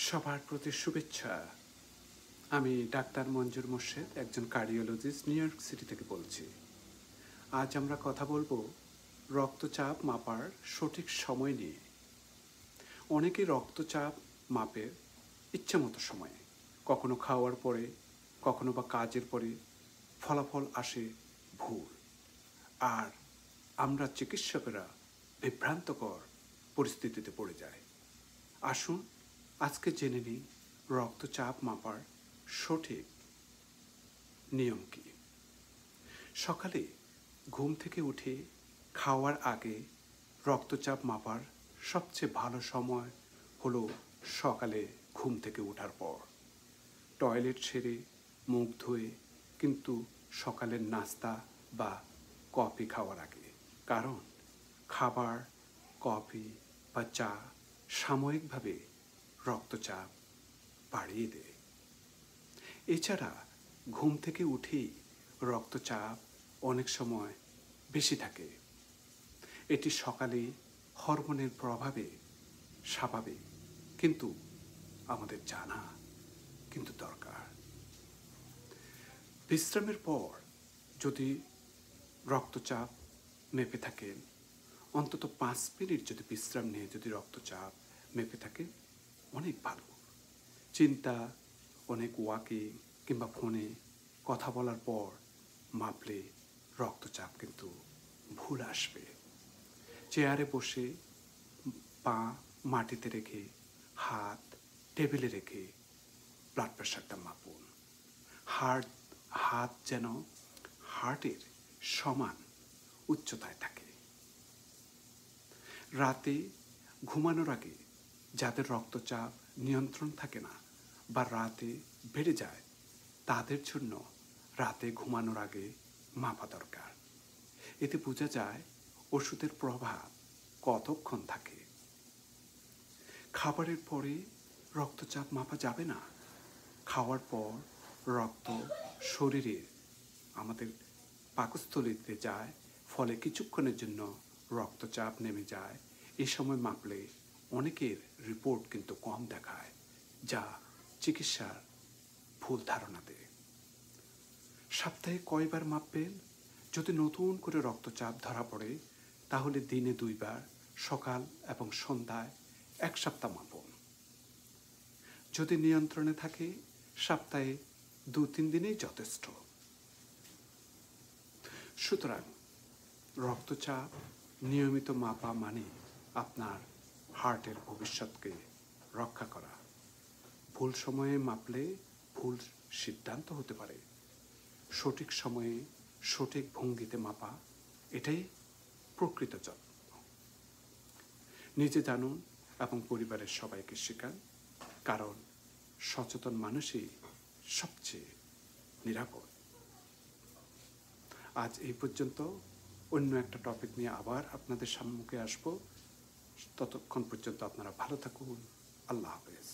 সবার প্রতি শুভেচ্ছা। আমি ডাক্তার মঞ্জুর মোর্শেদ, একজন কার্ডিওলজিস্ট, নিউ ইয়র্ক সিটি থেকে বলছি। আজ আমরা কথা বলবো রক্তচাপ মাপার সঠিক সময় নিয়ে। অনেকে রক্তচাপ মাপে ইচ্ছেমতো সময়ে, কখনো খাওয়ার পরে, কখনো বা কাজের পরে ফলাফল আসে ভুল। আর আমরা চিকিৎসকেরা বিভ্রান্তকর পরিস্থিতিতে পড়ে যাই। আসুন আজকে জেনে নিই রক্তচাপ মাপার সঠিক নিয়ম কী। সকালে ঘুম থেকে উঠে খাওয়ার আগে রক্তচাপ মাপার সবচেয়ে ভালো সময় হলো সকালে ঘুম থেকে ওঠার পর। টয়লেট সেরে মুখ ধুয়ে, কিন্তু সকালের নাস্তা বা কফি খাওয়ার আগে। কারণ খাবার, কফি বা চা সাময়িকভাবে রক্তচাপ বাড়িয়ে দেয়। এছাড়া ঘুম থেকে উঠেই রক্তচাপ অনেক সময় বেশি থাকে। এটি সকালে হরমোনের প্রভাবে স্বাভাবিক, কিন্তু আমাদের জানা কিন্তু দরকার। বিশ্রামের পর যদি রক্তচাপ মেপে থাকেন, অন্তত 5 মিনিট যদি বিশ্রাম নিয়ে যদি রক্তচাপ মেপে থাকে, অনেক ভালো। চিন্তা, অনেক ওয়াকিং কিংবা ফোনে কথা বলার পর মাপলে রক্তচাপ কিন্তু ভুল আসবে। চেয়ারে বসে পা মাটিতে রেখে, হাত টেবিলে রেখে ব্লাড প্রেশারটা মাপুন। হাত যেন হার্টের সমান উচ্চতায় থাকে। রাতে ঘুমানোর আগে যাদের রক্তচাপ নিয়ন্ত্রণ থাকে না বা রাতে বেড়ে যায়, তাদের জন্য রাতে ঘুমানোর আগে মাপা দরকার। এতে বোঝা যায় ওষুধের প্রভাব কতক্ষণ থাকে। খাবারের পরে রক্তচাপ মাপা যাবে না। খাওয়ার পর রক্ত শরীরের আমাদের পাকস্থলীতে যায়, ফলে কিছুক্ষণের জন্য রক্তচাপ নেমে যায়। এ সময় মাপলে অনেকের রিপোর্ট কিন্তু কম দেখায়, যা চিকিৎসার ভুল ধারণা দেয়। সপ্তাহে কয়বার মাপবেন? যদি নতুন করে রক্তচাপ ধরা পড়ে, তাহলে দিনে 2 বার, সকাল এবং সন্ধ্যায় 1 সপ্তাহ মাপুন। যদি নিয়ন্ত্রণে থাকে, সপ্তাহে 2-3 দিনেই যথেষ্ট। সুতরাং রক্তচাপ নিয়মিত মাপা মানে আপনার হার্টের ভবিষ্যৎকে রক্ষা করা। ভুল সময়ে মাপলে ভুল সিদ্ধান্ত হতে পারে। সঠিক সময়ে সঠিক ভঙ্গিতে মাপা, এটাই প্রকৃত যত্ন। নিজে জানুন এবং পরিবারের সবাইকে শেখান, কারণ সচেতন মানুষই সবচেয়ে নিরাপদ। আজ এই পর্যন্ত। অন্য একটা টপিক নিয়ে আবার আপনাদের সম্মুখে আসব। ততক্ষণ পর্যন্ত আপনারা ভালো থাকুন। আল্লাহ হাফেজ।